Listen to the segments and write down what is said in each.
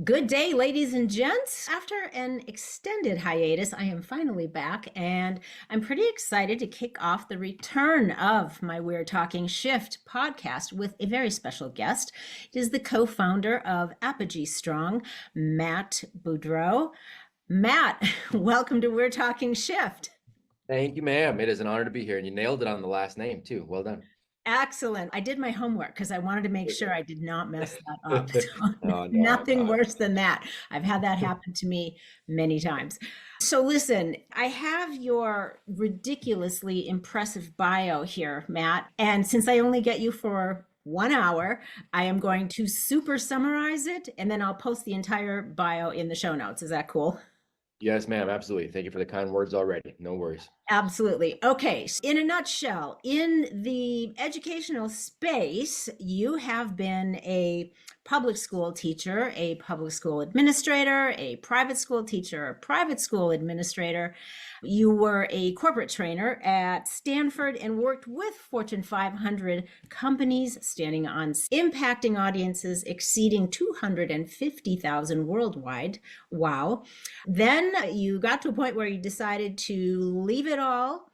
Good day, ladies and gents. After an extended hiatus, I am finally back, and I'm pretty excited to kick off the return of my We're Talking Shift podcast with a very special guest. It is the co-founder of Apogee Strong, Matt Beadreau. Matt, welcome to We're Talking Shift. Thank you, ma'am. It is an honor to be here, and you nailed it on the last name too. Well done. Excellent. I did my homework because I wanted to make sure I did not mess that up. So Oh no, nothing God. worse than that. I've had that happen to me many times. So listen, I have your ridiculously impressive bio here, Matt. And since I only get you for 1 hour, I am going to super summarize it and then I'll post the entire bio in the show notes. Is that cool? Yes, ma'am. Absolutely. Thank you for the kind words already. No worries. Absolutely. Okay. In a nutshell, in the educational space, you have been a public school teacher, a public school administrator, a private school teacher, a private school administrator. You were a corporate trainer at Stanford and worked with Fortune 500 companies, standing on impacting audiences exceeding 250,000 worldwide. Wow. Then you got to a point where you decided to leave it all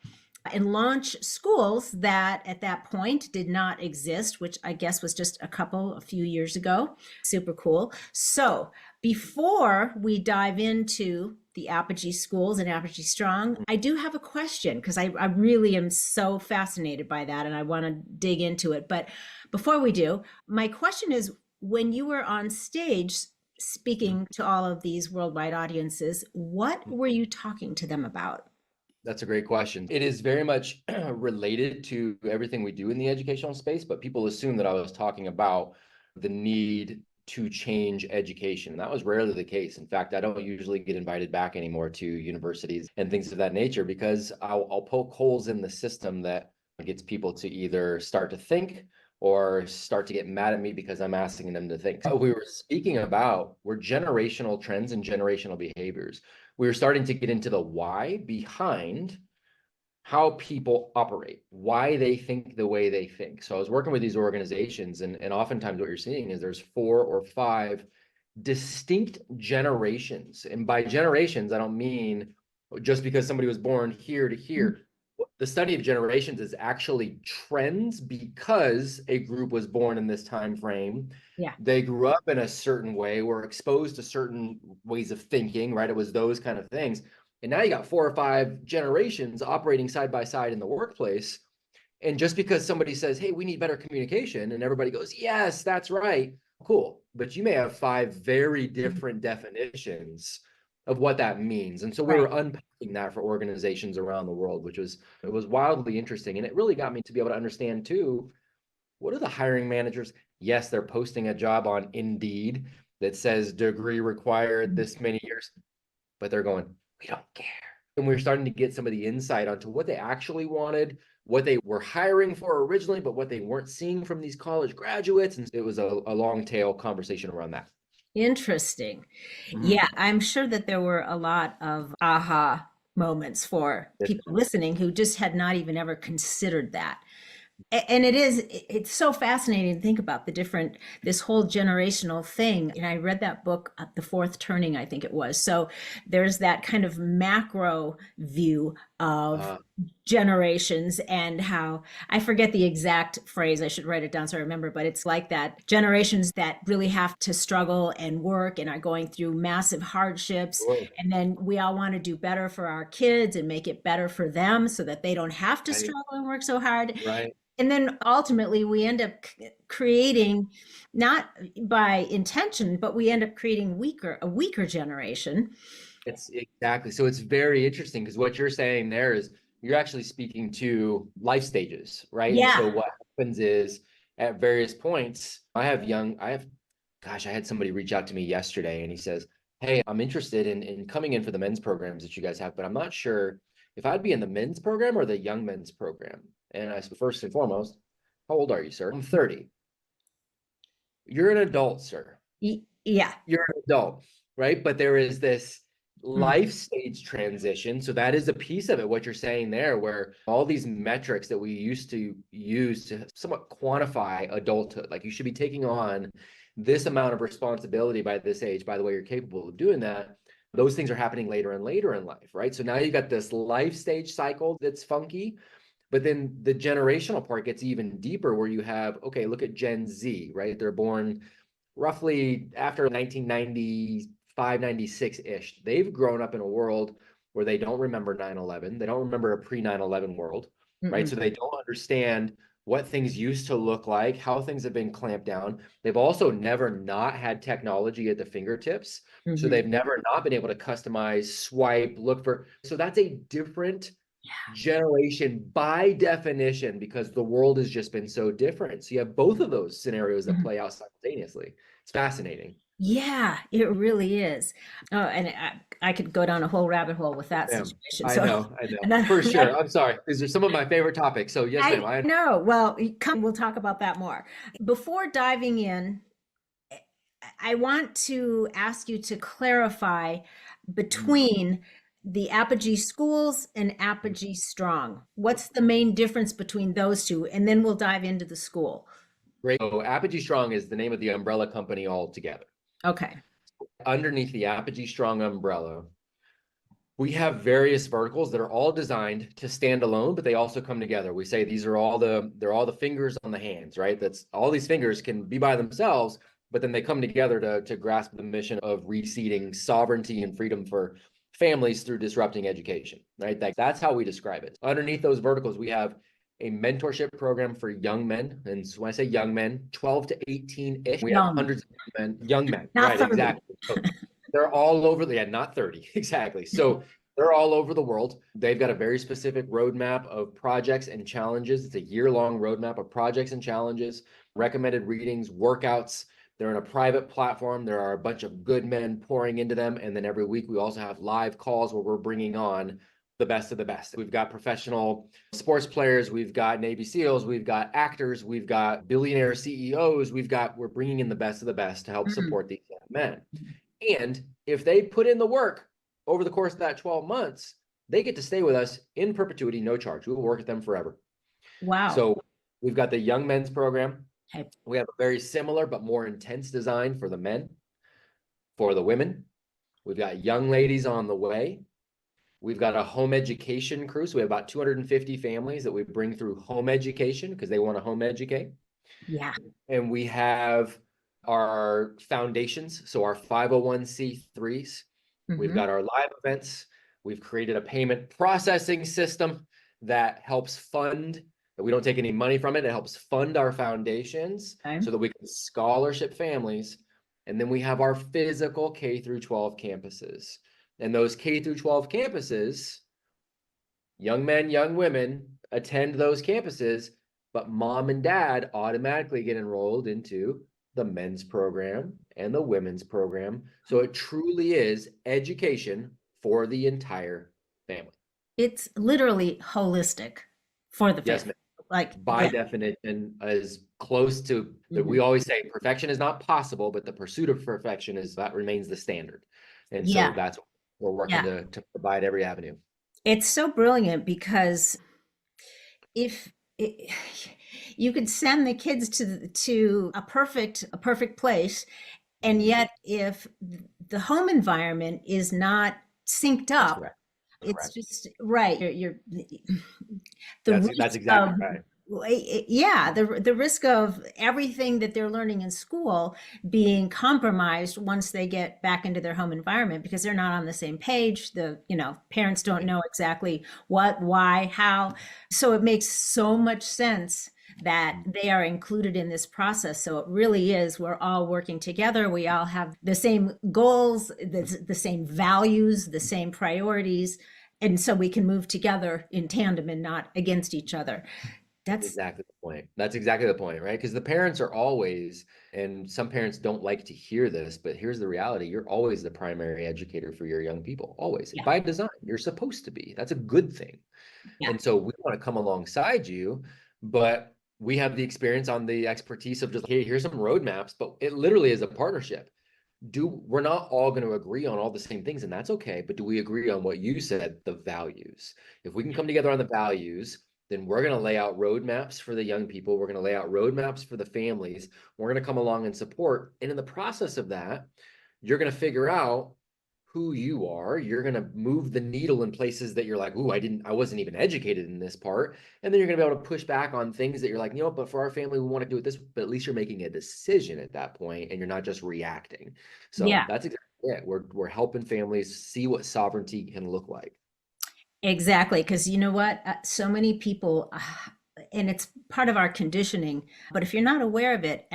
and launch schools that at that point did not exist, which I guess was just a few years ago. Super cool. So before we dive into the Apogee schools and Apogee Strong, I do have a question because I really am so fascinated by that and I want to dig into it. But before we do, my question is, when you were on stage speaking to all of these worldwide audiences, what were you talking to them about? That's a great question. It is very much related to everything we do in the educational space, but people assume that I was talking about the need to change education. And that was rarely the case. In fact, I don't usually get invited back anymore to universities and things of that nature because I'll poke holes in the system that gets people to either start to think or start to get mad at me because I'm asking them to think. What we were speaking about were generational trends and generational behaviors. We were starting to get into the why behind how people operate, why they think the way they think. So I was working with these organizations, and oftentimes what you're seeing is there's 4 or 5 distinct generations. And by generations, I don't mean just because somebody was born here to here. The study of generations is actually trends because a group was born in this time frame. Yeah. They grew up in a certain way, were exposed to certain ways of thinking, right? It was those kind of things. And now you got 4 or 5 generations operating side by side in the workplace. And just because somebody says, hey, we need better communication, and everybody goes, yes, that's right, cool. But you may have 5 very different definitions of what that means. And so we were unpacking that for organizations around the world, it was wildly interesting. And it really got me to be able to understand too, what are the hiring managers? Yes, they're posting a job on Indeed that says degree required this many years, but they're going, we don't care. And we were starting to get some of the insight onto what they actually wanted, what they were hiring for originally, but what they weren't seeing from these college graduates. And it was a long tail conversation around that. Interesting. Yeah, I'm sure that there were a lot of aha moments for people listening who just had not even ever considered that. And it's so fascinating to think about this whole generational thing. And I read that book, The Fourth Turning, I think it was. So there's that kind of macro view of generations and how, I forget the exact phrase, I should write it down so I remember, but it's like that generations that really have to struggle and work and are going through massive hardships. Sure. And then we all want to do better for our kids and make it better for them so that they don't have to struggle and work so hard. Right. And then ultimately we end up creating, not by intention, but we end up creating a weaker generation. It's exactly. So it's very interesting because what you're saying there is you're actually speaking to life stages, right? And so Yeah. what happens is at various points, gosh, I had somebody reach out to me yesterday and he says, hey, I'm interested in coming in for the men's programs that you guys have, but I'm not sure if I'd be in the men's program or the young men's program. And I said, first and foremost, how old are you, sir? I'm 30. You're an adult, sir. Yeah. You're an adult, right? But there is this life stage transition. So that is a piece of it, what you're saying there, where all these metrics that we used to use to somewhat quantify adulthood, like you should be taking on this amount of responsibility by this age, by the way, you're capable of doing that. Those things are happening later and later in life, right? So now you've got this life stage cycle that's funky, but then the generational part gets even deeper where you have, okay, look at Gen Z, right? They're born roughly after 1995, 96-ish. They've grown up in a world where they don't remember 9/11. They don't remember a pre-9/11 world, right? So they don't understand what things used to look like, how things have been clamped down. They've also never not had technology at the fingertips. So they've never not been able to customize, swipe, look for. So that's a different generation by definition, because the world has just been so different. So you have both of those scenarios that play out simultaneously. It's fascinating. Yeah, it really is. Oh, and I could go down a whole rabbit hole with that Ma'am, situation. I So, know, and then- for sure. I'm sorry. These are some of my favorite topics. So yes, ma'am. I know. Well, come, we'll talk about that more. Before diving in, I want to ask you to clarify between the Apogee schools and Apogee Strong. What's the main difference between those two? And then we'll dive into the school. Great. So Apogee Strong is the name of the umbrella company altogether. Okay. Underneath the Apogee Strong umbrella, we have various verticals that are all designed to stand alone, but they also come together. We say these are they're all the fingers on the hands, right? That's all these fingers can be by themselves, but then they come together to grasp the mission of reseeding sovereignty and freedom for families through disrupting education, right? That's how we describe it. Underneath those verticals, we have a mentorship program for young men. And so when I say young men, 12 to 18-ish, we have hundreds of young men, Not right? 30. Exactly. So they're all over not 30, exactly. So they're all over the world. They've got a very specific roadmap of projects and challenges. It's a year-long roadmap of projects and challenges, recommended readings, workouts. They're in a private platform. There are a bunch of good men pouring into them. And then every week we also have live calls where we're bringing on the best of the best. We've got professional sports players. We've got Navy SEALs. We've got actors. We've got billionaire CEOs. We're bringing in the best of the best to help support these young men. And if they put in the work over the course of that 12 months, they get to stay with us in perpetuity, no charge. We will work with them forever. Wow. So we've got the Young Men's Program. Okay. We have a very similar but more intense design for the men. For the women, we've got Young Ladies on the Way. We've got a home education crew. So we have about 250 families that we bring through home education because they want to home educate. Yeah. And we have our foundations, so our 501c3s. We've got our live events. We've created a payment processing system that helps fund, that we don't take any money from it. It helps fund our foundations so that we can scholarship families. And then we have our physical K through 12 campuses. And those K through 12 campuses, young men, young women attend those campuses, but mom and dad automatically get enrolled into the men's program and the women's program. So it truly is education for the entire family. It's literally holistic for the Yes, family. ma'am. Like By definition, as close to that. We always say perfection is not possible, but the pursuit of perfection that remains the standard. And so that's what we're working to provide every avenue. It's so brilliant because if you could send the kids to a perfect place, and yet if the home environment is not synced up, it's just right. You're that's exactly right. Yeah, the risk of everything that they're learning in school being compromised once they get back into their home environment because they're not on the same page. Parents don't know exactly what, why, how. So it makes so much sense that they are included in this process. So it really is, we're all working together. We all have the same goals, the same values, the same priorities. And so we can move together in tandem and not against each other. That's exactly the point. That's exactly the point, right? Because the parents are always, and some parents don't like to hear this, but here's the reality. You're always the primary educator for your young people, always. By design, you're supposed to be. That's a good thing. And so we want to come alongside you, but we have the experience on the expertise of just, hey, here's some roadmaps, but it literally is a partnership. We're not all going to agree on all the same things, and that's okay, but do we agree on what you said, the values? If we can come together on the values, then we're going to lay out roadmaps for the young people. We're going to lay out roadmaps for the families. We're going to come along and support. And in the process of that, you're going to figure out who you are. You're going to move the needle in places that you're like, ooh, I wasn't even educated in this part. And then you're going to be able to push back on things that you're like, but for our family, we want to do it this, but at least you're making a decision at that point and you're not just reacting. So Yeah. that's exactly it. We're helping families see what sovereignty can look like. Exactly, because you know what? So many people, and it's part of our conditioning, but if you're not aware of it,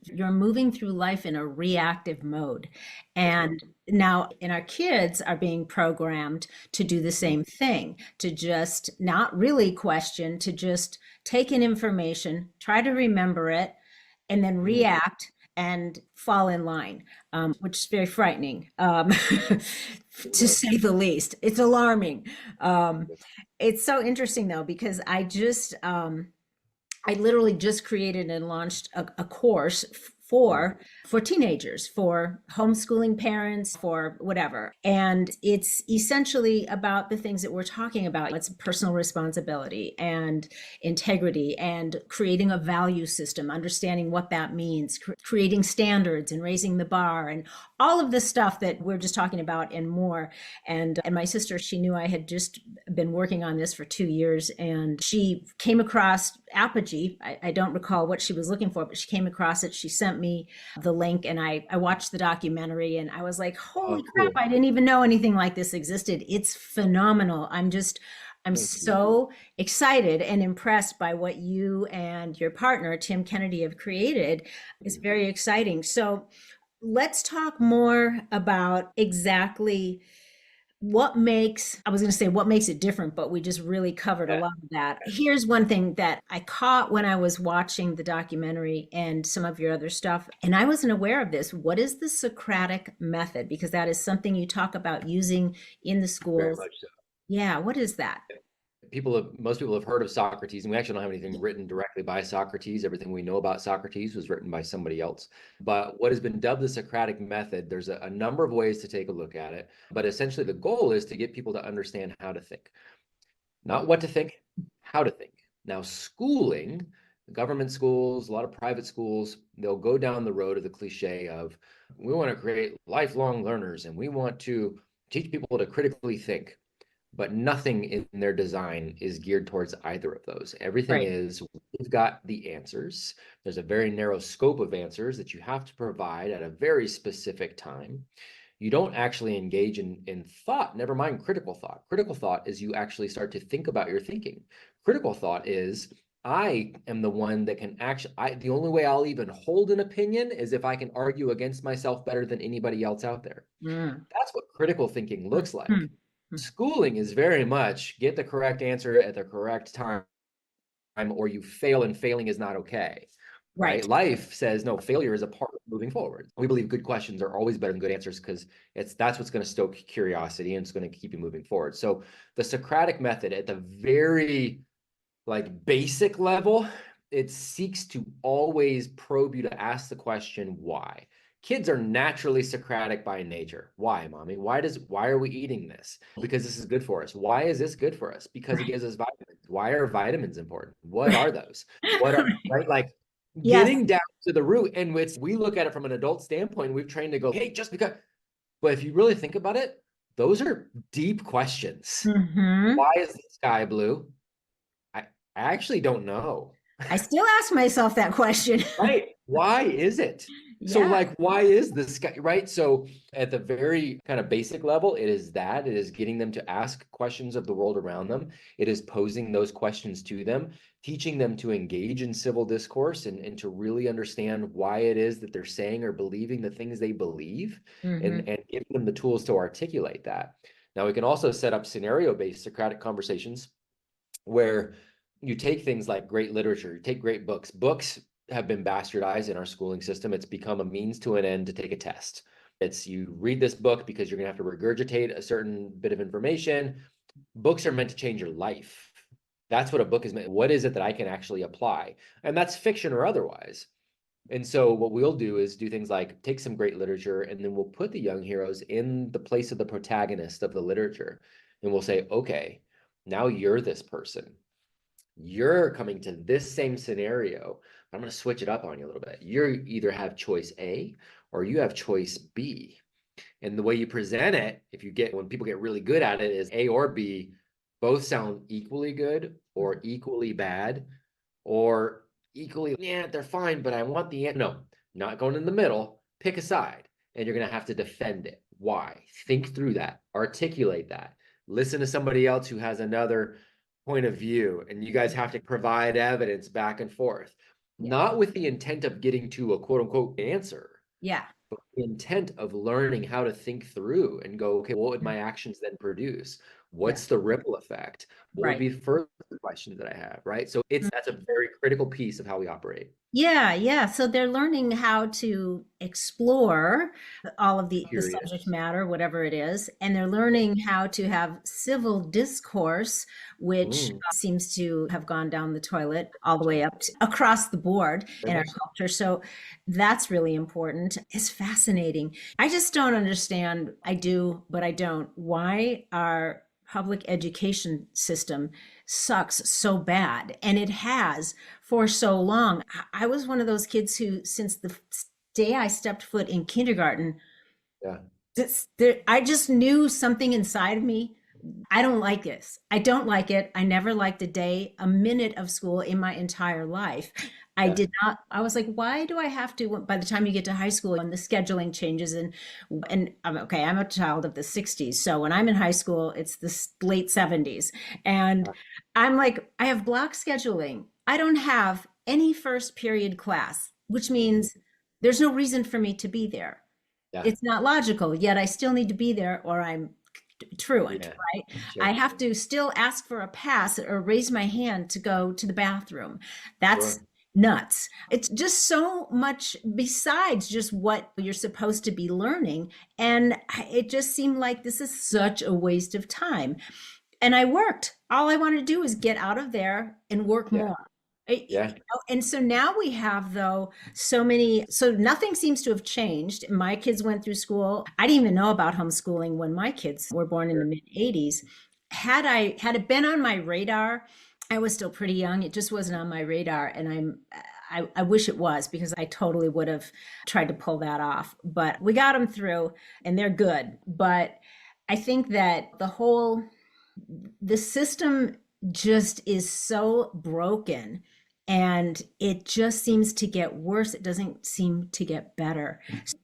you're moving through life in a reactive mode. Yes, ma'am. And now, and our kids are being programmed to do the same thing, to just not really question, to just take in information, try to remember it, and then Mhm. react and fall in line, which is very frightening, It to is. say the least. It's alarming. Um, Yes. it's so interesting though, because I literally just created and launched a course Mhm. for teenagers, for homeschooling parents, for whatever. And it's essentially about the things that we're talking about. It's personal responsibility and integrity and creating a value system, understanding what that means, creating standards and raising the bar and all of the stuff that we're just talking about and more. And my sister, she knew I had just been working on this for 2 years, and she came across Apogee. I don't recall what she was looking for, but she came across it. She sent me the link, and I watched the documentary, and I was like, Oh, holy crap, cool. I didn't even know anything like this existed. It's phenomenal. I'm Thank you. so excited and impressed by what you and your partner, Tim Kennedy, have created. It's Mhm. very exciting. So let's talk more about exactly I was going to say what makes it different, but we just really covered a Yeah. lot of that. Here's one thing that I caught when I was watching the documentary and some of your other stuff, and I wasn't aware of this. What is the Socratic method? Because that is something you talk about using in the Very schools. much so. Yeah, what is that? Most people have heard of Socrates, and we actually don't have anything written directly by Socrates. Everything we know about Socrates was written by somebody else. But what has been dubbed the Socratic method, there's a number of ways to take a look at it. But essentially, the goal is to get people to understand how to think, not what to think, how to think. Now, schooling, government schools, a lot of private schools, they'll go down the road of the cliche of we want to create lifelong learners and we want to teach people to critically think, but nothing in their design is geared towards either of those. Everything Right. is, we've got the answers. There's a very narrow scope of answers that you have to provide at a very specific time. You don't actually engage in thought, never mind critical thought. Critical thought is you actually start to think about your thinking. Critical thought is I am the one that can actually, the only way I'll even hold an opinion is if I can argue against myself better than anybody else out there. Mm. That's what critical thinking looks like. Mhm. Mhm. Schooling is very much get the correct answer at the correct time, or you fail, and failing is not okay. Right. Right? Life says no, failure is a part of moving forward. We believe good questions are always better than good answers because that's what's going to stoke curiosity and it's going to keep you moving forward. So the Socratic method at the very like basic level, it seeks to always probe you to ask the question, why? Kids are naturally Socratic by nature. Why, mommy? Why are we eating this? Because this is good for us. Why is this good for us? Because it Right. gives us vitamins. Why are vitamins important? What are those? What are, right? Like Yes. getting down to the root. And we look at it from an adult standpoint, we've trained to go, hey, just because, but if you really think about it, those are deep questions. Hmm. Why is the sky blue? I actually don't know. I still ask myself that question. Right. Why is it? So Yeah. like, why is this guy, right? So at the very kind of basic level, it is getting them to ask questions of the world around them. It is posing those questions to them, teaching them to engage in civil discourse and to really understand why it is that they're saying or believing the things they believe Hmm. and giving them the tools to articulate that. Now we can also set up scenario-based Socratic conversations where you take things like great literature, you take great books. Books have been bastardized in our schooling system. It's become a means to an end to take a test. It's you read this book because you're going to have to regurgitate a certain bit of information. Books are meant to change your life. That's what a book is meant. What is it that I can actually apply? And that's fiction or otherwise. And so what we'll do is do things like take some great literature and then we'll put the young heroes in the place of the protagonist of the literature. And we'll say, okay, now you're this person. You're coming to this same scenario, but I'm going to switch it up on you a little bit. You either have choice A or you have choice B. And the way you present it, when people get really good at it, is A or B both sound equally good or equally bad or equally, yeah, they're fine, but I want the end. No, not going in the middle. Pick a side, and you're going to have to defend it. Why? Think through that, articulate that, listen to somebody else who has another point of view, and you guys have to provide evidence back and forth, Yeah. not with the intent of getting to a quote unquote answer, Yeah. but the intent of learning how to think through and go, okay, what would my actions then produce? Yeah. What's the ripple effect? What would Right. be further questions that I have, right? So that's a very critical piece of how we operate. Yeah, yeah. So they're learning how to explore all of the Period. subject matter, whatever it is, and they're learning how to have civil discourse, which Mm, seems to have gone down the toilet all the way up to, across the board very in our much so. culture. So that's really important. It's fascinating. I just don't understand. I do, but I don't. Why our public education system sucks so bad, and it has for so long. I was one of those kids who, since the day I stepped foot in kindergarten, Yeah. I just knew something inside of me. I don't like this. I don't like it. I never liked a minute of school in my entire life. I Yeah. did not. I was like, why do I have to? By the time you get to high school and the scheduling changes, and I'm okay. I'm a child of the '60s, so when I'm in high school, it's the late '70s, and I'm like, I have block scheduling. I don't have any first period class, which means there's no reason for me to be there. Yeah. It's not logical, yet I still need to be there or I'm truant, Yeah. right? I Sure. have to still ask for a pass or raise my hand to go to the bathroom. That's Sure. nuts. It's just so much besides just what you're supposed to be learning. And it just seemed like this is such a waste of time. And I worked. All I wanted to do was get out of there and work Yeah. more. Yeah. And so now we have, though, so nothing seems to have changed. My kids went through school. I didn't even know about homeschooling when my kids were born in the Sure. mid 80s. Had it been on my radar, I was still pretty young. It just wasn't on my radar. And I wish it was, because I totally would have tried to pull that off. But we got them through and they're good. But I think that the system just is so broken, and it just seems to get worse. It doesn't seem to get better.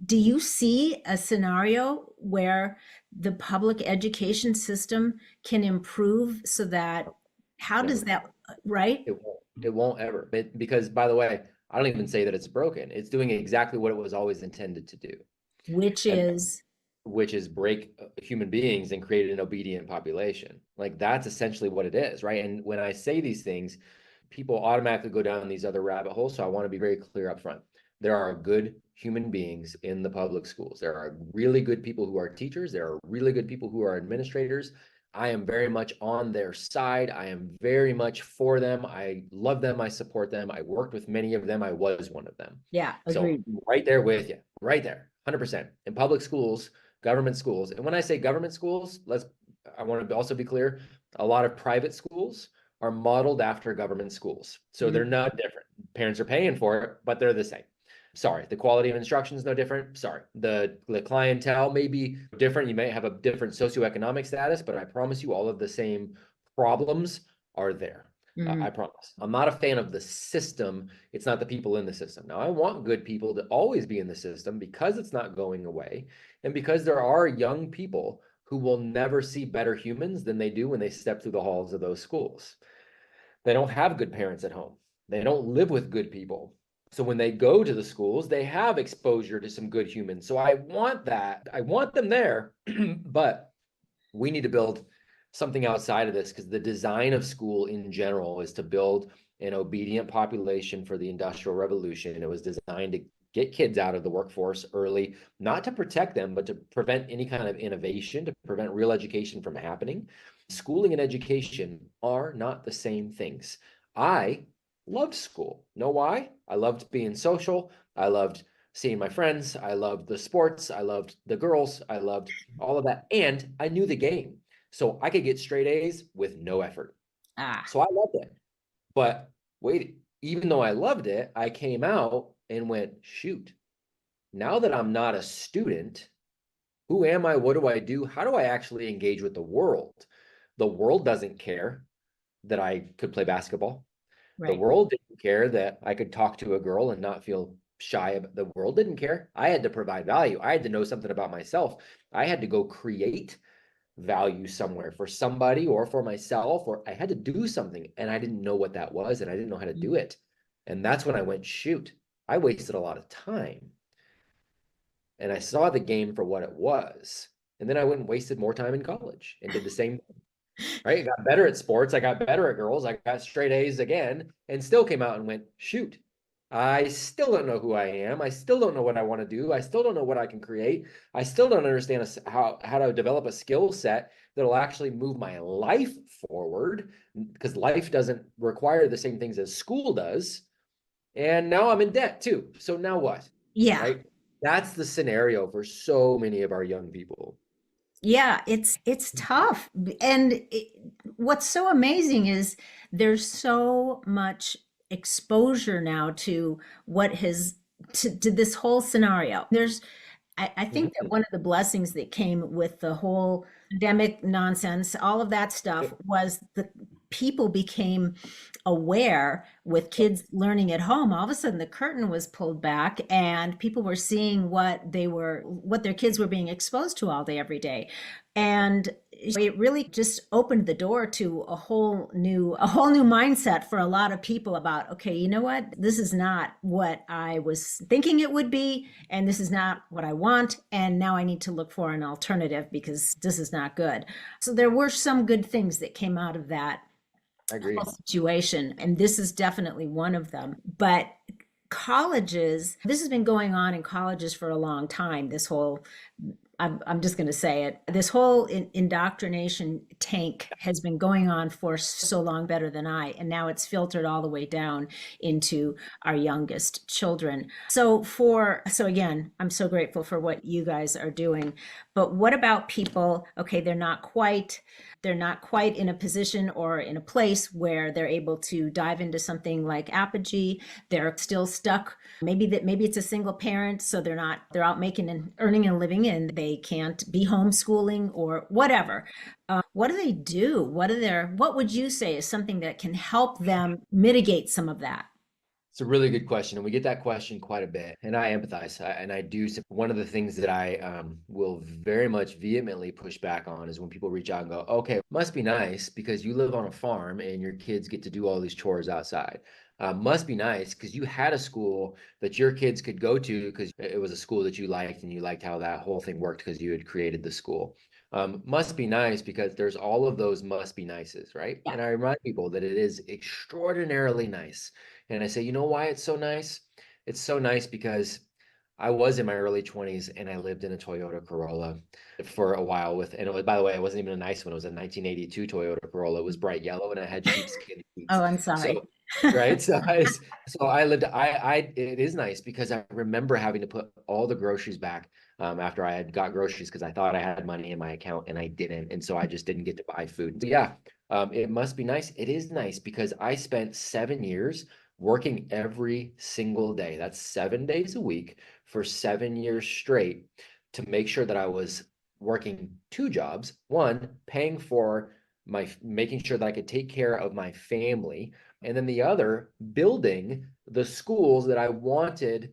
Do you see a scenario where the public education system can improve so that, how does Never. that, right? It won't. It won't ever. Because by the way, I don't even say that it's broken. It's doing exactly what it was always intended to do. Which And is, which is break human beings and create an obedient population. Like that's essentially what it is, right? And when I say these things, people automatically go down these other rabbit holes. So I want to be very clear up front. There are good human beings in the public schools. There are really good people who are teachers. There are really good people who are administrators. I am very much on their side. I am very much for them. I love them. I support them. I worked with many of them. I was one of them. yeah, So agreed. right there with you, right there, 100%. In public schools, government schools. And when I say government schools, I want to also be clear, a lot of private schools are modeled after government schools. So they're Mhm. not different. Parents are paying for it, but they're the same. Sorry, the quality of instruction is no different. Sorry, the clientele may be different. You may have a different socioeconomic status, but I promise you all of the same problems are there. Mhm. I promise. I'm not a fan of the system. It's not the people in the system. Now, I want good people to always be in the system because it's not going away. And because there are young people who will never see better humans than they do when they step through the halls of those schools. They don't have good parents at home. They don't live with good people. So when they go to the schools, they have exposure to some good humans. So I want that. I want them there, but we need to build something outside of this because the design of school in general is to build an obedient population for the Industrial Revolution. It was designed to get kids out of the workforce early, not to protect them, but to prevent any kind of innovation, to prevent real education from happening. Schooling and education are not the same things. I loved school. Know why? I loved being social. I loved seeing my friends. I loved the sports. I loved the girls. I loved all of that. And I knew the game. So I could get straight A's with no effort. Ah, So I loved it. But wait, even though I loved it, I came out and went, shoot, now that I'm not a student, who am I? What do I do? How do I actually engage with the world? The world doesn't care that I could play basketball. The Right. world didn't care that I could talk to a girl and not feel shy. The world didn't care. I had to provide value. I had to know something about myself. I had to go create value somewhere for somebody or for myself, or I had to do something and I didn't know what that was and I didn't know how to do it. And that's when I went, shoot, I wasted a lot of time. And I saw the game for what it was. And then I went and wasted more time in college and did the same, right? I got better at sports. I got better at girls. I got straight A's again and still came out and went, shoot, I still don't know who I am. I still don't know what I want to do. I still don't know what I can create. I still don't understand how to develop a skill set that'll actually move my life forward, because life doesn't require the same things as school does. And now I'm in debt too. So now what? Yeah. Right? That's the scenario for so many of our young people. Yeah, it's tough. And what's so amazing is there's so much exposure now to what has to this whole scenario. I think that Mhm. one of the blessings that came with the whole pandemic nonsense, all of that stuff, was the people became aware with kids learning at home. All of a sudden, the curtain was pulled back, and people were seeing what their kids were being exposed to all day, every day, and it really just opened the door to a whole new mindset for a lot of people about, okay, you know what, this is not what I was thinking it would be, and this is not what I want, and now I need to look for an alternative because this is not good. So there were some good things that came out of that I agree. whole situation, and this is definitely one of them. But colleges, this has been going on in colleges for a long time, this whole, I'm just going to say it. This whole indoctrination tank has been going on for so long, better than I, and now it's filtered all the way down into our youngest children. So again, I'm so grateful for what you guys are doing. But what about people? Okay, they're not quite in a position or in a place where they're able to dive into something like Apogee. They're still stuck. Maybe it's a single parent, so they're out making and earning a living, and they can't be homeschooling or whatever. What do they do? What would you say is something that can help them mitigate some of that? It's a really good question, and we get that question quite a bit. And I empathize, and I do. One of the things that I will very much vehemently push back on is when people reach out and go, "Okay, must be nice because you live on a farm and your kids get to do all these chores outside. Must be nice because you had a school that your kids could go to because it was a school that you liked and you liked how that whole thing worked because you had created the school. Must be nice because there's all of those must be nices, right? Yeah. And I remind people that it is extraordinarily nice. And I say, you know why it's so nice? It's so nice because I was in my early 20s and I lived in a Toyota Corolla for a while and it was, by the way, it wasn't even a nice one. It was a 1982 Toyota Corolla. It was bright yellow and it had sheepskin Oh, seats. I'm sorry. So, right. So I lived, it is nice because I remember having to put all the groceries back after I had got groceries because I thought I had money in my account and I didn't. And so I just didn't get to buy food. So yeah, it must be nice. It is nice because I spent 7 years working every single day. That's 7 days a week for 7 years straight to make sure that I was working two jobs. One, paying for making sure that I could take care of my family. And then the other, building the schools that I wanted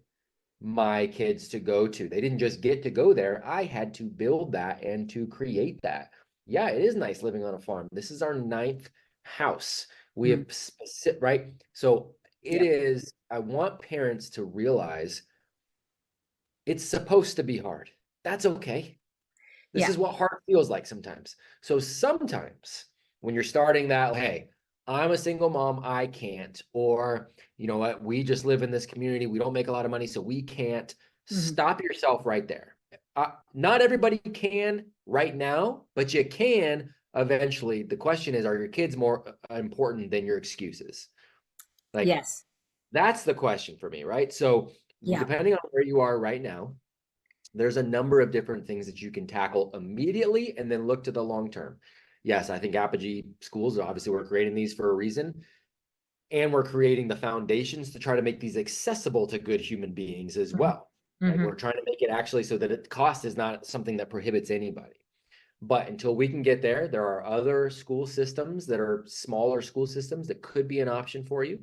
my kids to go to. They didn't just get to go there. I had to build that and to create that. Yeah, it is nice living on a farm. This is our ninth house. We Mm, have right. So it yep. is, I want parents to realize it's supposed to be hard. That's okay. This Yeah. is what hard feels like sometimes. So sometimes when you're starting that, hey, I'm a single mom, I can't. Or, you know what, we just live in this community. We don't make a lot of money, so we can't. Mhm. Stop yourself right there. Not everybody can right now, but you can eventually. The question is, are your kids more important than your excuses? Like, Yes. that's the question for me, right? So, Yeah. depending on where you are right now, there's a number of different things that you can tackle immediately and then look to the long term. Yes, I think Apogee schools, obviously, we're creating these for a reason. And we're creating the foundations to try to make these accessible to good human beings as Mhm. well. Like Mhm. we're trying to make it actually so that cost is not something that prohibits anybody. But until we can get there, there are other school systems that are smaller school systems that could be an option for you.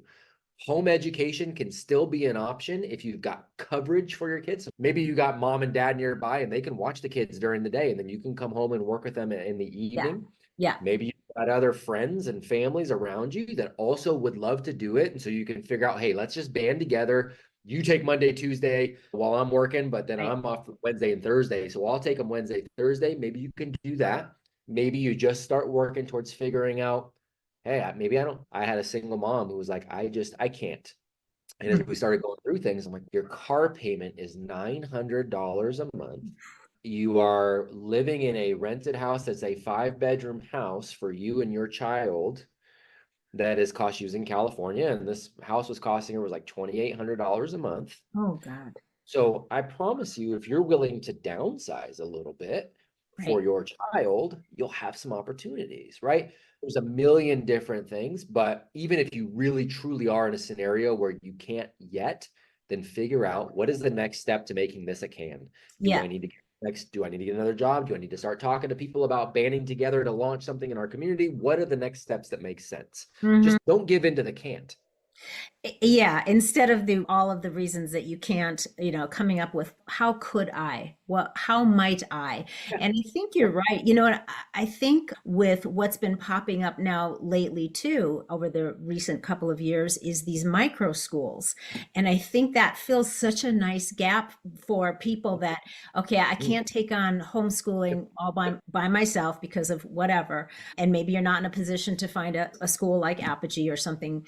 Home education can still be an option if you've got coverage for your kids. Maybe you got mom and dad nearby and they can watch the kids during the day, and then you can come home and work with them in the Yeah. evening. Yeah. Maybe you've got other friends and families around you that also would love to do it. And so you can figure out, hey, let's just band together. You take Monday, Tuesday while I'm working, but then Right. I'm off Wednesday and Thursday. So I'll take them Wednesday, Thursday. Maybe you can do that. Maybe you just start working towards figuring out, hey, maybe I don't. I had a single mom who was like, I can't. And as we Mhm. started going through things, I'm like, your car payment is $900 a month. You are living in a rented house that's a 5-bedroom house for you and your child that is cost you in California. And this house was costing her was like $2,800 a month. Oh God. So I promise you, if you're willing to downsize a little bit for Right. your child, you'll have some opportunities, right? There's a million different things, but even if you really truly are in a scenario where you can't yet, then figure out what is the next step to making this a can. Do Yeah. I need to get next? Do I need to get another job? Do I need to start talking to people about banding together to launch something in our community? What are the next steps that make sense? Mhm. Just don't give in to the can't. Yeah, instead of the all of the reasons that you can't, coming up with how could I? How might I? Yeah, And I think yeah. you're right. And I think with what's been popping up now lately too, over the recent couple of years, is these micro schools. And I think that fills such a nice gap for people that, okay, I Mm, can't take on yep, homeschooling all yep, by myself because of whatever. And maybe you're not in a position to find a school like Apogee or something,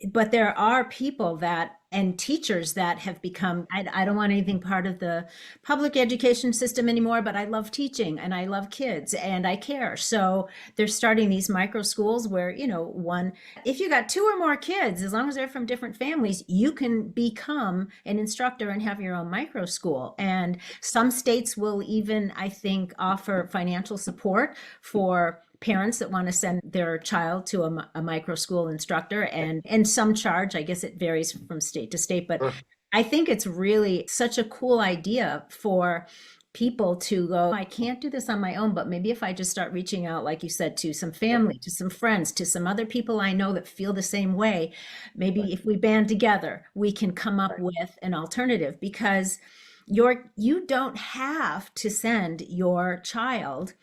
but there are people that and teachers that have become, I don't want anything part of the public education system anymore, but I love teaching and I love kids and I care. So they're starting these micro schools where, if you got 2 or more kids, as long as they're from different families, you can become an instructor and have your own micro school. And some states will even, I think, offer financial support for parents that want to send their child to a micro school instructor, and some charge. I guess it varies from state to state, but sure. I think it's really such a cool idea for people to go, I can't do this on my own, but maybe if I just start reaching out, like you said, to some Yep, family, to some friends, to some other people I know that feel the same way, right, maybe if we band together, we can come up right, with an alternative, because you don't have to send your child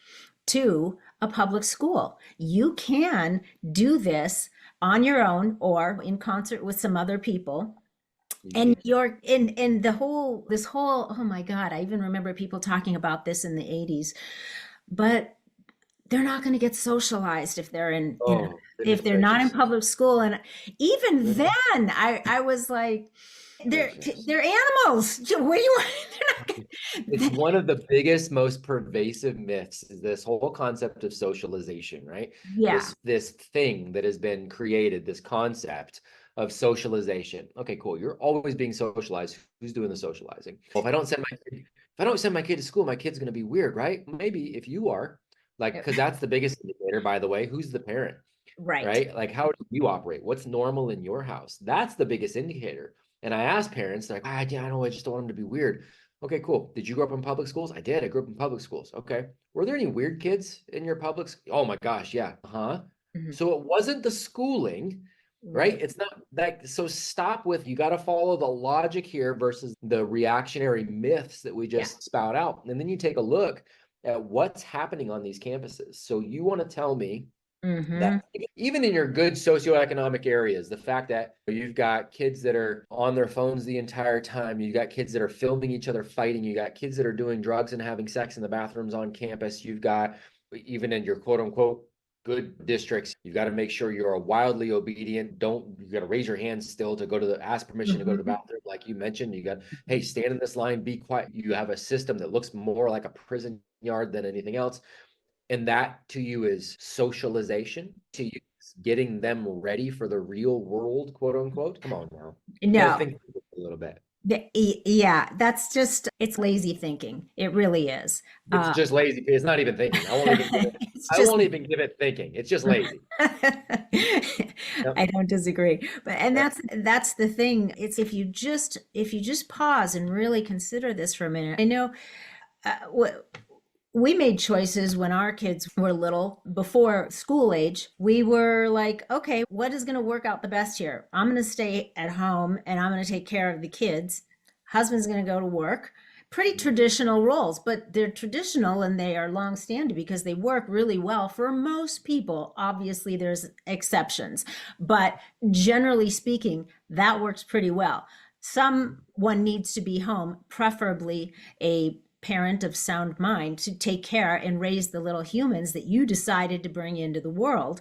to a public school. You can do this on your own or in concert with some other people. you And can. you're in the whole this whole, oh my God, I even remember people talking about this in the 80s, but they're not going to get socialized if they're Oh, if goodness they're not in gracious. public school. And even Goodness then I was like, gracious. they're animals. What do you want? It's They're not one of the biggest, most pervasive myths is this whole concept of socialization, right? yeah. This thing that has been created, this concept of socialization. Okay, cool. You're always being socialized. Who's doing the socializing? Well, if I don't send my kid to school, my kid's gonna be weird, right? Maybe if you are, like, because that's the biggest indicator, by the way. Who's the parent? Right. Right? Like, how do you operate? What's normal in your house? That's the biggest indicator. And I ask parents, like, yeah, I know, I just don't want them to be weird. Okay, cool. Did you grow up in public schools? I did. I grew up in public schools. Okay. Were there any weird kids in your public? Oh my gosh, yeah. Uh-huh. Mhm. So it wasn't the schooling, right? Right. It's not like, so stop with, you got to follow the logic here versus the reactionary myths that we Yeah. just spout out. And then you take a look at what's happening on these campuses. So you want to tell me Hmm. that even in your good socioeconomic areas, the fact that you've got kids that are on their phones the entire time, you've got kids that are filming each other fighting, you got kids that are doing drugs and having sex in the bathrooms on campus, you've got, even in your quote unquote good districts, you've got to make sure you're wildly obedient. You got to raise your hands still to ask permission to go to the Hmm. bathroom. Like you mentioned, you got, hey, stand in this line, be quiet. You have a system that looks more like a prison yard than anything else. And that to you is socialization, to you is getting them ready for the real world, quote unquote. Come on now. You got to No, think a little bit. Yeah, that's just, it's lazy thinking. It really is. It's just lazy. It's not even thinking. It's I just, won't even give it thinking. It's just lazy. Yep. I don't disagree. But and Yep. that's the thing. It's if you just pause and really consider this for a minute. I know what we made choices when our kids were little before school age. We were like, okay, what is going to work out the best here? I'm going to stay at home and I'm going to take care of the kids. Husband's going to go to work. Pretty traditional roles, but they're traditional and they are long standing because they work really well for most people. Obviously, there's exceptions, but generally speaking, that works pretty well. Someone needs to be home, preferably a parent of sound mind, to take care and raise the little humans that you decided to bring into the world.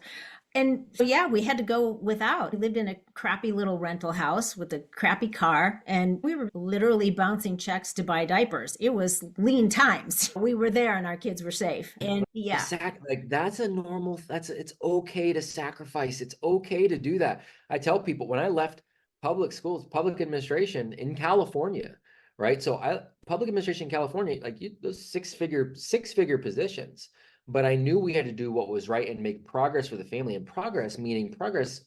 And so, yeah, we had to go without. We lived in a crappy little rental house with a crappy car, and we were literally bouncing checks to buy diapers. It was lean times. We were there and our kids were safe. And yeah, Like that's a normal, it's okay to sacrifice. It's okay to do that. I tell people when I left public schools, public administration in California, right? So public administration in California, like those six figure positions, but I knew we had to do what was right and make progress for the family, and progress meaning progress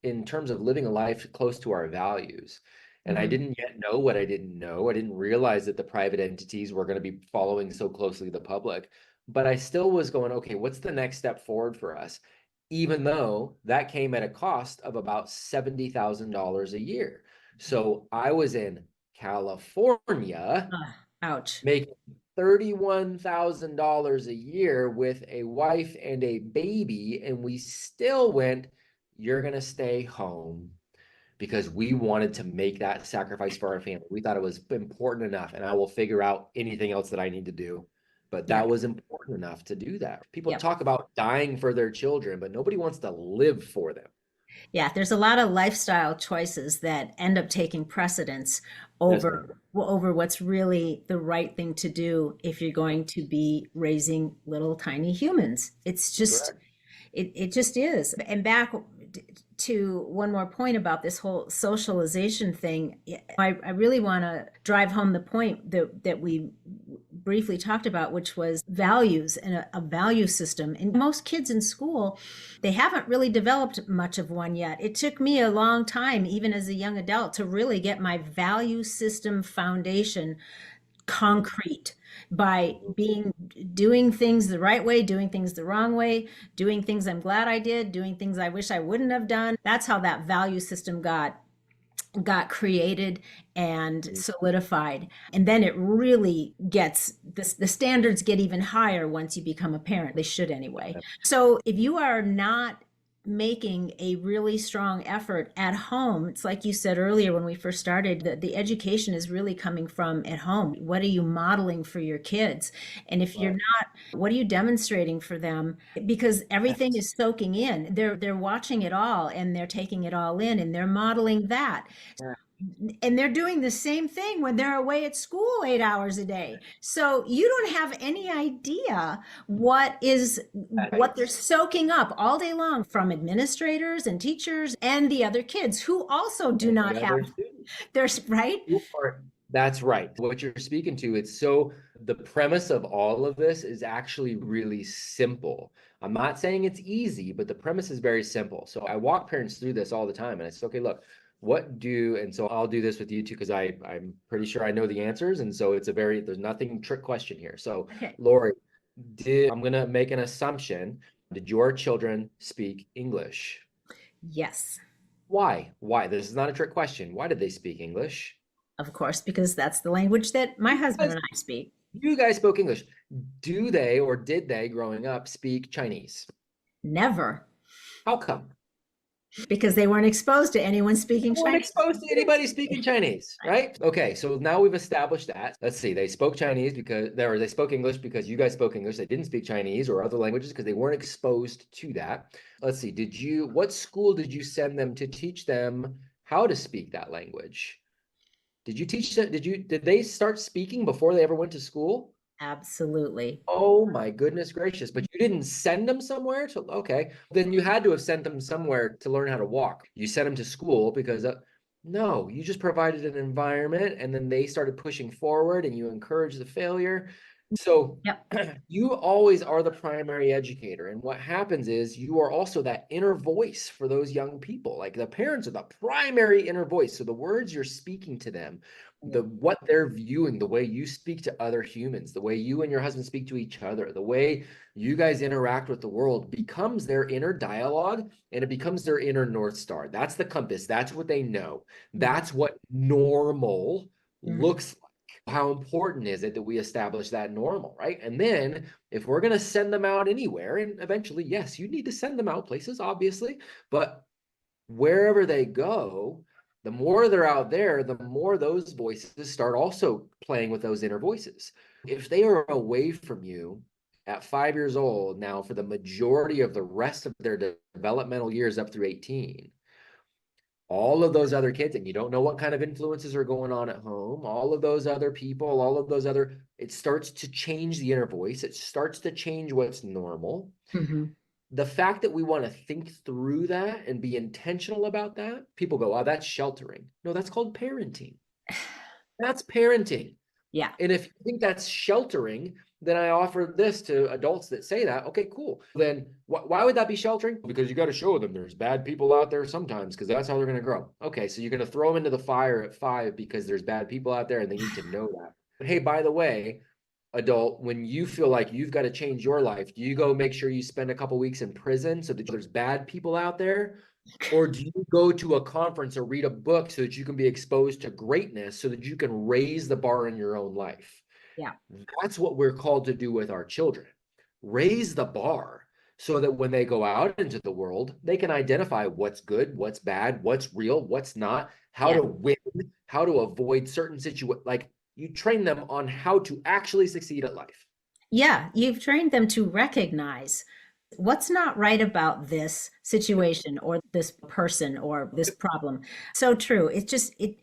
in terms of living a life close to our values. And I mhm, didn't yet know what I didn't know. I didn't realize that the private entities were going to be following so closely the public. But I still was going, okay, what's the next step forward for us? Even though that came at a cost of about $70,000 a year. So I was in California ouch. making $31,000 a year with a wife and a baby. And we still went, you're going to stay home because we wanted to make that sacrifice for our family. We thought it was important enough, and I will figure out anything else that I need to do. But Yeah. that was important enough to do that. People Yep. talk about dying for their children, but nobody wants to live for them. Yeah, there's a lot of lifestyle choices that end up taking precedence Yes, ma'am. over what's really the right thing to do if you're going to be raising little tiny humans. It's just Correct. it just is. And back to one more point about this whole socialization thing, I really want to drive home the point that we briefly talked about, which was values and a value system. And most kids in school, they haven't really developed much of one yet. It took me a long time, even as a young adult, to really get my value system foundation concrete by doing things the right way, doing things the wrong way, doing things I'm glad I did, doing things I wish I wouldn't have done. That's how that value system got created and solidified. And then it really gets the standards get even higher once you become a parent. They should anyway. So if you are not making a really strong effort at home, it's like you said earlier when we first started, that the education is really coming from at home. What are you modeling for your kids? And if you're Right. not, what are you demonstrating for them? Because everything Yes. is soaking in. They're watching it all and they're taking it all in and they're modeling that. And they're doing the same thing when they're away at school 8 hours a day. So you don't have any idea what they're Right. soaking up all day long from administrators and teachers and the other kids who also do And not the have other students. their right. That's right. What you're speaking to, the premise of all of this is actually really simple. I'm not saying it's easy, but the premise is very simple. So I walk parents through this all the time and I say, okay, look, and so I'll do this with you too, because I'm pretty sure I know the answers. And so there's nothing trick question here. So Okay. Loree, I'm going to make an assumption. Did your children speak English? Yes, Why? This is not a trick question. Why did they speak English? of course, because that's the language that my husband Because and I speak. you guys spoke English. Do they or did they growing up speak Chinese? Never, How come? because they weren't exposed to anyone They speaking weren't Chinese. exposed to anybody speaking Chinese, right? Okay, so now we've established that. Let's see, they spoke Chinese they spoke English because you guys spoke English. They didn't speak Chinese or other languages because they weren't exposed to that. Let's see, what school did you send them to teach them how to speak that language? Did you teach them, did they start speaking before they ever went to school? Absolutely. Oh my goodness gracious. But you didn't send them somewhere okay. Then you had to have sent them somewhere to learn how to walk. You sent them to school because No, you just provided an environment and then they started pushing forward and you encourage the failure. So Yep. you always are the primary educator. And what happens is you are also that inner voice for those young people. Like the parents are the primary inner voice. So the words you're speaking to them, what they're viewing, the way you speak to other humans, the way you and your husband speak to each other, the way you guys interact with the world becomes their inner dialogue and it becomes their inner North Star. That's the compass. That's what they know. That's what normal Mhm. looks like. How important is it that we establish that normal, right? And then if we're going to send them out anywhere, and eventually, yes, you need to send them out places, obviously, but wherever they go, the more they're out there, the more those voices start also playing with those inner voices. If they are away from you at 5 years old now for the majority of the rest of their developmental years up through 18, all of those other kids, and you don't know what kind of influences are going on at home, all of those other people, all of those other, it starts to change the inner voice. It starts to change what's normal. Mhm. The fact that we want to think through that and be intentional about that, people go, oh, that's sheltering. No, that's called parenting. That's parenting. Yeah. And if you think that's sheltering, then I offer this to adults that say that. Okay, cool. Then why would that be sheltering? Because you got to show them there's bad people out there sometimes because that's how they're going to grow. Okay, so you're going to throw them into the fire at 5 because there's bad people out there and they need to know that. But hey, by the way, adult, when you feel like you've got to change your life, do you go make sure you spend a couple weeks in prison so that there's bad people out there? Or do you go to a conference or read a book so that you can be exposed to greatness so that you can raise the bar in your own life? Yeah. That's what we're called to do with our children. Raise the bar so that when they go out into the world, they can identify what's good, what's bad, what's real, what's not, how Yeah. to win, how to avoid certain situations. Like you train them on how to actually succeed at life. Yeah. You've trained them to recognize what's not right about this situation or this person or this problem. So true. It's just it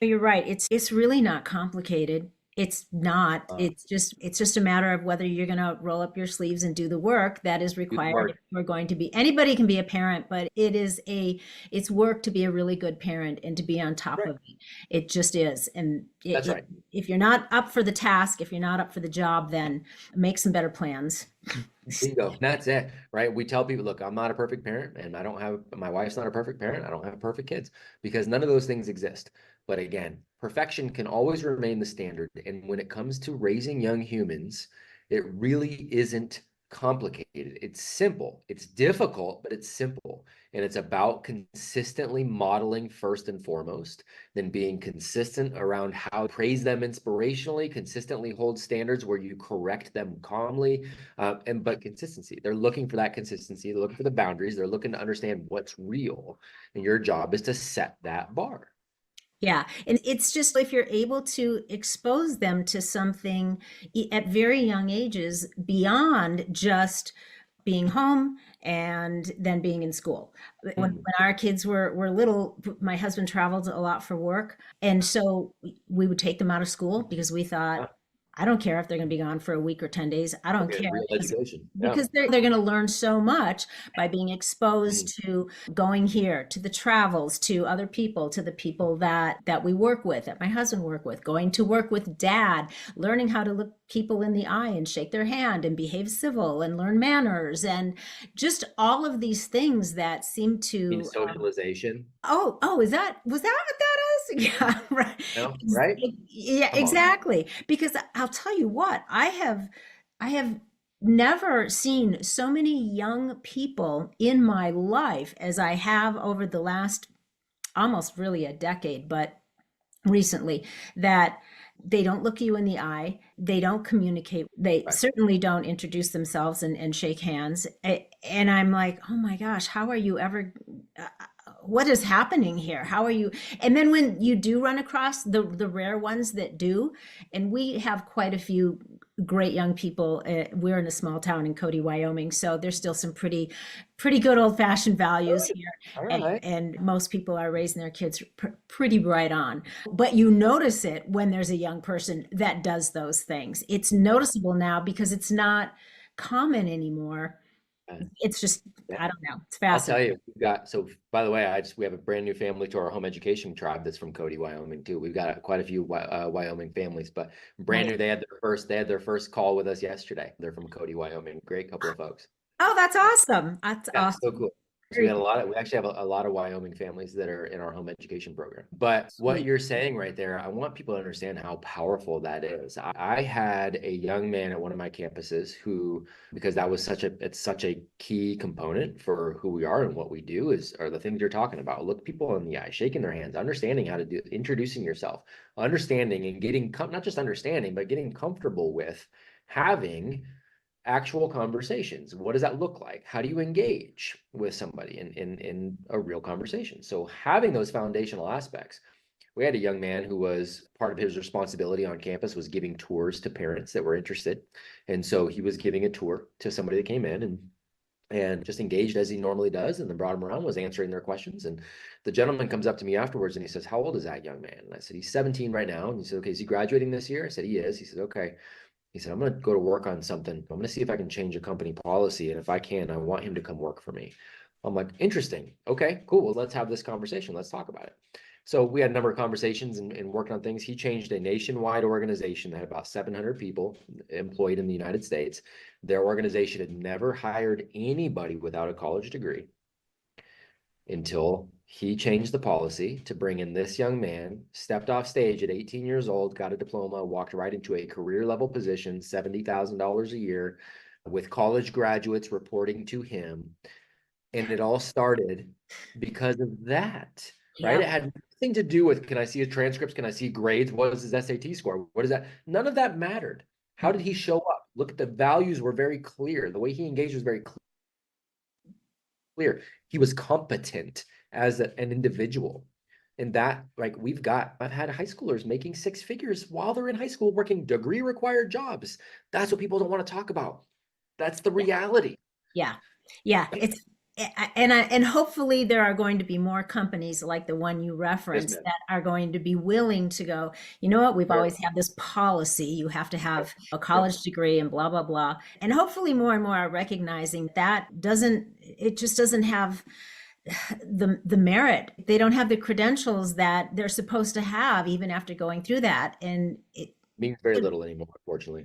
you're right. It's really not complicated. It's not. Uh, It's just a matter of whether you're going to roll up your sleeves and do the work that is do the required if work. we're going to be. Anybody can be a parent, but it's work to be a really good parent and to be on top Right. of it. It just is. And That's right. if you're not up for the task, if you're not up for the job, then make some better plans. Bingo. That's it, right? We tell people, look, I'm not a perfect parent, and I don't have my wife's not a perfect parent. I don't have perfect kids because none of those things exist. But again, perfection can always remain the standard. And when it comes to raising young humans, it really isn't complicated. It's simple. It's difficult, but it's simple. And it's about consistently modeling first and foremost, then being consistent around how to praise them inspirationally, consistently hold standards where you correct them calmly, but consistency. They're looking for that consistency. They're looking for the boundaries. They're looking to understand what's real. And your job is to set that bar. Yeah, and it's just if you're able to expose them to something at very young ages beyond just being home and then being in school. When our kids were little, my husband traveled a lot for work, and so we would take them out of school because we thought, Yeah. I don't care if they're going to be gone for a week or 10 days. I don't Okay, care real because education. Yeah. because they're going to learn so much by being Mhm. exposed to going here, to the travels, to other people, to the people that we work with, that my husband work with, going to work with dad, learning how to look people in the eye and shake their hand and behave civil and learn manners and just all of these things that seem In to socialization. is that was that what that is? Yeah, right. No, right? Yeah, Come on. exactly. Because I'll tell you what, I have never seen so many young people in my life as I have over the last almost really a decade, but recently that they don't look you in the eye, they don't communicate, they Right. certainly don't introduce themselves and shake hands. And I'm like, oh my gosh, how are you ever what is happening here? How are you? And then when you do run across the rare ones that do, and we have quite a few great young people. We're in a small town in Cody, Wyoming, so there's still some pretty good old fashioned values Good. here, All and, right. and most people are raising their kids pretty right on. But you notice it when there's a young person that does those things. It's noticeable now because it's not common anymore It's just, Yeah. I don't know. It's I'll tell fascinating. you, we've got, so by the way, we have a brand new family to our home education tribe that's from Cody, Wyoming too. We've got quite a few Wyoming families, but brand Nice. new. They had their first call with us yesterday. They're from Cody, Wyoming. Great couple of folks. Oh, that's awesome. That's Yeah, so awesome. cool. So Very cool. we actually have a lot of Wyoming families that are in our home education program. But what Sweet. you're saying right there, I want people to understand how powerful that is. I had a young man at one of my campuses who, because it's such a key component for who we are and what we do are the things you're talking about. Look people in the eye, shaking their hands, understanding how to do, introducing yourself, understanding and getting, not just understanding, but getting comfortable with having actual conversations. What does that look like? How do you engage with somebody in a real conversation? So having those foundational aspects. We had a young man who was part of his responsibility on campus was giving tours to parents that were interested. And so he was giving a tour to somebody that came in and just engaged as he normally does, and then brought him around, was answering their questions. And the gentleman comes up to me afterwards and he says, "How old is that young man?" And I said, "He's 17 right now." And he said, "Okay, is he graduating this year?" I said, "He is." He said, "Okay." He said, "I'm going to go to work on something. I'm going to see if I can change a company policy. And if I can, I want him to come work for me." I'm like, "Interesting. Okay, cool. Well, let's have this conversation. Let's talk about it." So we had a number of conversations and working on things. He changed a nationwide organization that had about 700 people employed in the United States. Their organization had never hired anybody without a college degree until he changed the policy to bring in this young man, stepped off stage at 18 years old, got a diploma, walked right into a career level position, $70,000 a year, with college graduates reporting to him. And it all started because of that, right? Yep. It had nothing to do with, can I see his transcripts? Can I see grades? What is his SAT score? What is that? None of that mattered. How did he show up? Look at the values were very clear. The way he engaged was very clear. He was competent as an individual. And that, like, I've had high schoolers making six figures while they're in high school working degree required jobs. That's what people don't want to talk about. That's the reality. Yeah. Yeah. And hopefully there are going to be more companies like the one you Yes, referenced man. that are going to be willing to go, you know what, we've Very always had this policy, you have to right. have a Yep. college degree and blah, blah, blah. And hopefully more and more are recognizing that it just doesn't have the merit. They don't have the credentials that they're supposed to have even after going through that. And Means very little anymore, unfortunately.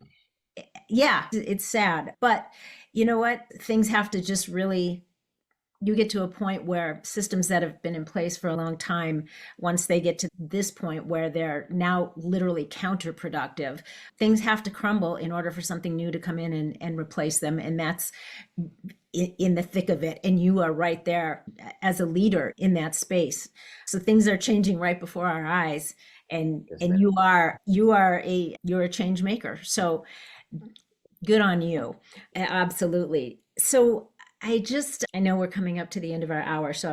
yeah, it's sad. But you know what? Things have to just really, you get to a point where systems that have been in place for a long time, once they get to this point where they're now literally counterproductive, things have to crumble in order for something new to come in and replace them. And that's in the thick of it. And you are right there as a leader in that space. So things are changing right before our eyes. Yes, And man. you're a change maker. So good on you. Absolutely. So I know we're coming up to the end of our hour, so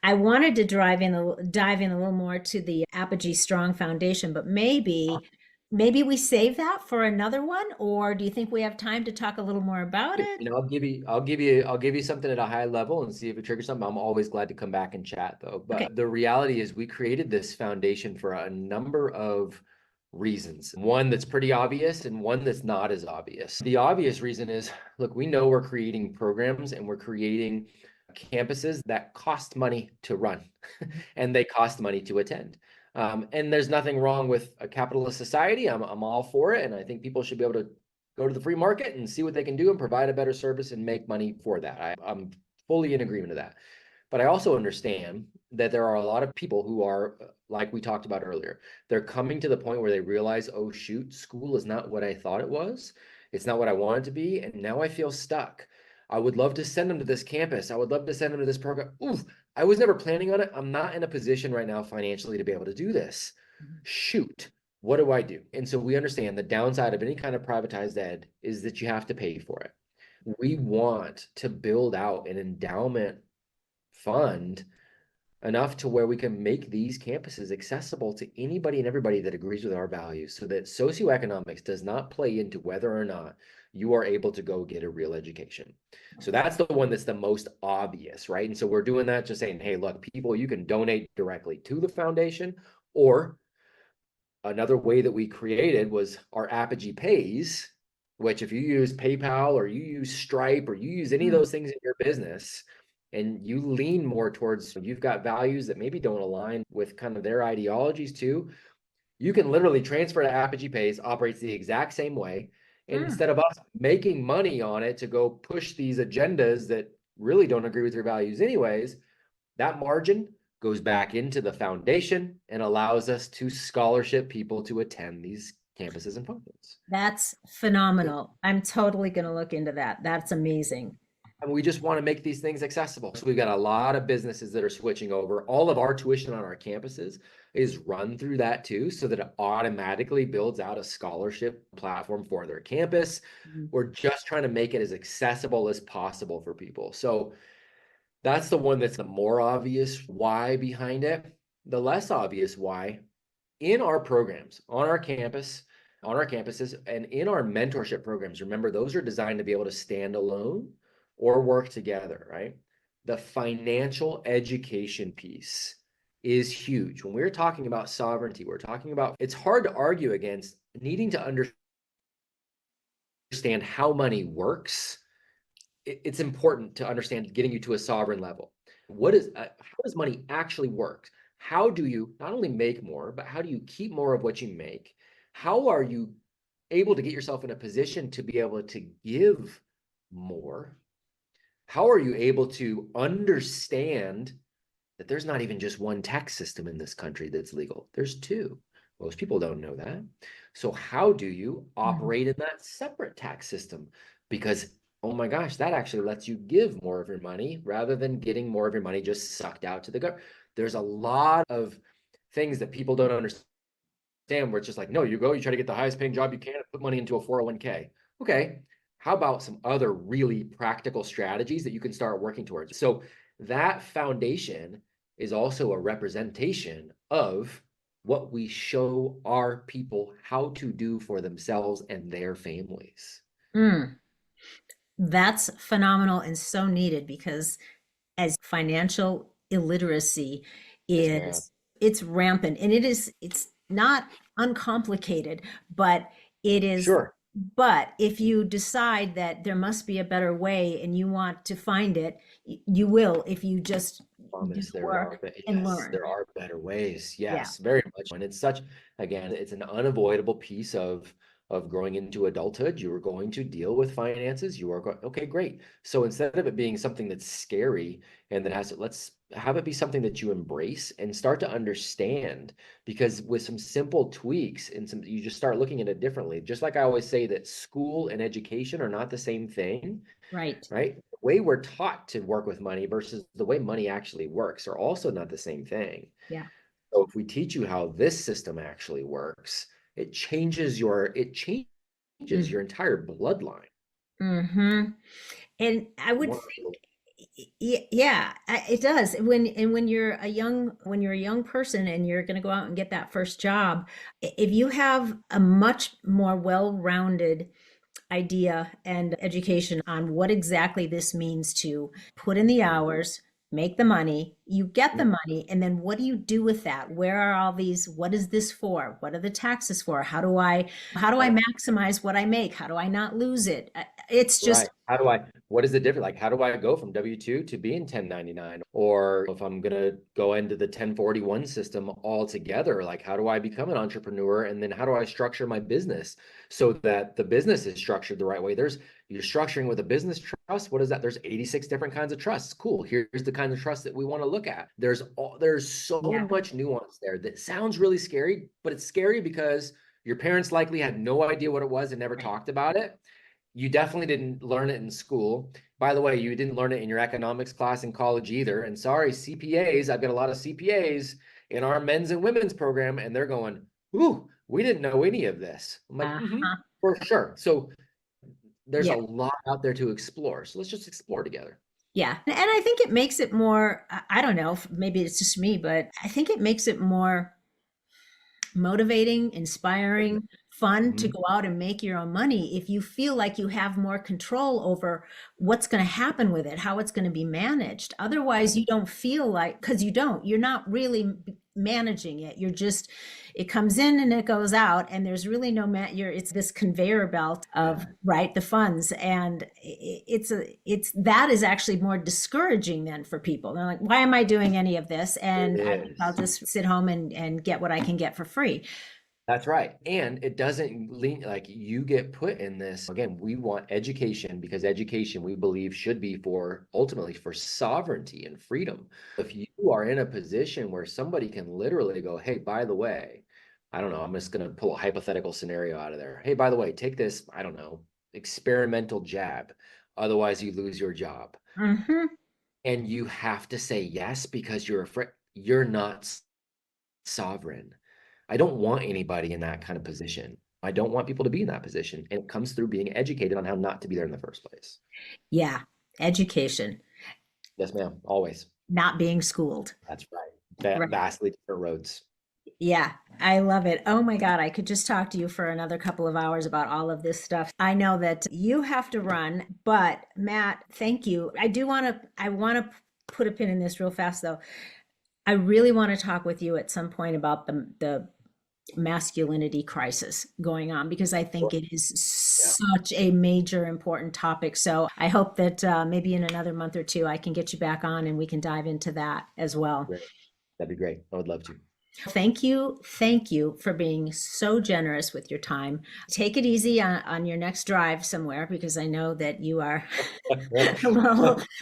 I wanted to dive in a little more to the Apogee Strong Foundation, but maybe we save that for another one, or do you think we have time to talk a little more about it? I'll give you something at a high level and see if it triggers something. I'm always glad to come back and chat though. Okay. But the reality is we created this foundation for a number of reasons. One that's pretty obvious and one that's not as obvious. The obvious reason is, look, we know we're creating programs and we're creating campuses that cost money to run and they cost money to attend. And there's nothing wrong with a capitalist society. I'm all for it. And I think people should be able to go to the free market and see what they can do and provide a better service and make money for that. I'm fully in agreement with that. But I also understand that there are a lot of people who are, like we talked about earlier, they're coming to the point where they realize, oh, shoot, school is not what I thought it was. It's not what I wanted to be. And now I feel stuck. I would love to send them to this campus. I would love to send them to this program. Ooh, I was never planning on it. I'm not in a position right now financially to be able to do this. Shoot, what do I do? And so we understand the downside of any kind of privatized ed is that you have to pay for it. We want to build out an endowment fund enough to where we can make these campuses accessible to anybody and everybody that agrees with our values so that socioeconomics does not play into whether or not you are able to go get a real education. So that's the one that's the most obvious, right? And so we're doing that, just saying, hey, look, people, you can donate directly to the foundation, or another way that we created was our Apogee Pays, which if you use PayPal or you use Stripe or you use any of Mm, those things in your business and you lean more towards, you've got values that maybe don't align with kind of their ideologies too, you can literally transfer to Apogee Pays, operates the exact same way. And mm. instead of us making money on it to go push these agendas that really don't agree with your values anyways, that margin goes back into the foundation and allows us to scholarship people to attend these campuses and functions. That's phenomenal. I'm totally going to look into that. That's amazing. And we just want to make these things accessible. So we've got a lot of businesses that are switching over. All of our tuition on our campuses is run through that too, so that it automatically builds out a scholarship platform for their campus. Mhm. We're just trying to make it as accessible as possible for people. So that's the one that's the more obvious why behind it. The less obvious why in our programs on our campus, on our campuses, and in our mentorship programs, remember, those are designed to be able to stand alone or work together, right? The financial education piece is huge. When we're talking about sovereignty, we're talking about, it's hard to argue against needing to understand how money works. It's important to understand getting you to a sovereign level. How does money actually work? How do you not only make more, but how do you keep more of what you make? How are you able to get yourself in a position to be able to give more? How are you able to understand that there's not even just one tax system in this country that's legal? There's two. Most people don't know that. So how do you Mhm. operate in that separate tax system? Because, oh my gosh, that actually lets you give more of your money rather than getting more of your money just sucked out to the government. There's a lot of things that people don't understand where it's just like, no, you go, you try to get the highest paying job you can and put money into a 401k. Okay. How about some other really practical strategies that you can start working towards? So that foundation is also a representation of what we show our people how to do for themselves and their families. Mm. That's phenomenal and so needed because as financial illiteracy Yes, ma'am. is it's rampant and it's not uncomplicated, but it is Sure. but if you decide that there must be a better way and you want to find it, you will if you just do Promise the there are, work and yes, learn. there are better ways. Yeah. Yes, very much. And it's such, again, it's an unavoidable piece of growing into adulthood. You are going to deal with finances. You are going, okay, great. So instead of it being something that's scary and that has to, let's have it be something that you embrace and start to understand. Because with some simple tweaks and some, you just start looking at it differently. Just like I always say that school and education are not the same thing, Right. right? The way we're taught to work with money versus the way money actually works are also not the same thing. Yeah. So if we teach you how this system actually works, it changes your entire bloodline. Mm-hmm. And I would Wonderful. yeah, it does. When you're a young person and you're going to go out and get that first job, if you have a much more well-rounded idea and education on what exactly this means to put in the hours, make the money, you get the money, and then what do you do with that? Where are all these, what is this for? What are the taxes for? How do I Right. maximize what I make? How do I not lose it? It's Right. just What is the difference? Like, how do I go from W-2 to being 1099? Or if I'm going to go into the 1041 system altogether, like, how do I become an entrepreneur? And then how do I structure my business so that the business is structured the right way? You're structuring with a business trust. What is that? There's 86 different kinds of trusts. Cool. Here's the kind of trust that we want to look at. There's so yeah. much nuance there that sounds really scary, but it's scary because your parents likely had no idea what it was and never Right. talked about it. You definitely didn't learn it in school. By the way, you didn't learn it in your economics class in college either. And sorry, CPAs, I've got a lot of CPAs in our men's and women's program, and they're going, ooh, we didn't know any of this. I'm like, Uh-huh. for sure. So there's Yeah. a lot out there to explore. So let's just explore together. Yeah. And I think it makes it more, I don't know, maybe it's just me, but I think it makes it more motivating, inspiring fun to Mhm. go out and make your own money if you feel like you have more control over what's going to happen with it, how it's going to be managed. Otherwise, you don't feel like, because you're not really managing it. You're just, it comes in and it goes out, and there's really no it's this conveyor belt of, Yeah, right, the funds. And that is actually more discouraging then for people. They're like, why am I doing any of this? it And I'll is. just sit home and get what I can get for free. That's right. And it doesn't lean like you get put in this. Again, we want education because education we believe should be for ultimately for sovereignty and freedom. If you are in a position where somebody can literally go, hey, by the way, I don't know, I'm just going to pull a hypothetical scenario out of there. Hey, by the way, take this, I don't know, experimental jab. Otherwise, you lose your job. Mm-hmm. And you have to say yes because you're afraid you're not sovereign. I don't want anybody in that kind of position. I don't want people to be in that position. And it comes through being educated on how not to be there in the first place. Yeah. Education, Yes, ma'am. Always. not being schooled. That's right. Right. Vastly different roads. Yeah, I love it. Oh my God, I could just talk to you for another couple of hours about all of this stuff. I know that you have to run, but Matt, thank you. I want to put a pin in this real fast though. I really want to talk with you at some point about the masculinity crisis going on, because I think it is Yeah. such a major important topic. So I hope that maybe in another month or two, I can get you back on and we can dive into that as well. Great. That'd be great. I would love to. Thank you. Thank you for being so generous with your time. Take it easy on your next drive somewhere, because I know that you are a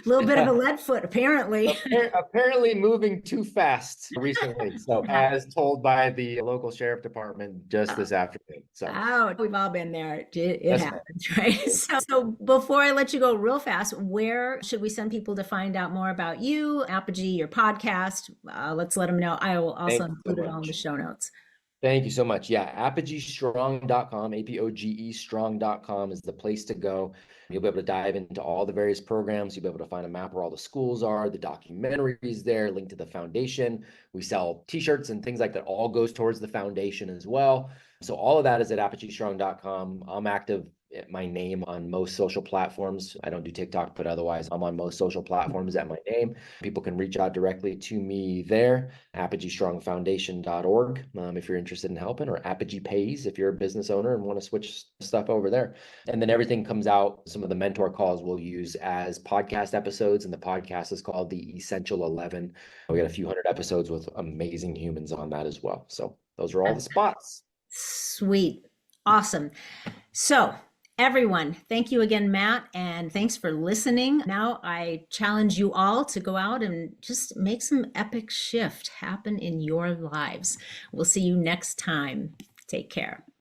little bit of a Yeah. lead foot, apparently. Apparently moving too fast recently. So as told by the local sheriff department just this afternoon. So Oh, we've all been there. It yes, ma'am. happens, right? So before I let you go real fast, where should we send people to find out more about you, Apogee, your podcast? Let's let them know. I will also Thank you so include it all in the much. show notes. Thank you so much. Yeah, apogeestrong.com, APOGE strong.com is the place to go. You'll be able to dive into all the various programs. You'll be able to find a map where all the schools are, the documentaries there, link to the foundation. We sell t-shirts and things like that, all goes towards the foundation as well. So all of that is at apogeestrong.com. I'm active at my name on most social platforms. I don't do TikTok, but otherwise I'm on most social platforms at my name. People can reach out directly to me there, apogeestrongfoundation.org, if you're interested in helping, or Apogee Pays if you're a business owner and want to switch stuff over there. And then everything comes out. Some of the mentor calls we'll use as podcast episodes, and the podcast is called The Essential 11. We got a few hundred episodes with amazing humans on that as well. So those are all the spots. Sweet. Awesome. So, everyone, thank you again, Matt, and thanks for listening. Now, I challenge you all to go out and just make some epic shift happen in your lives. We'll see you next time. Take care.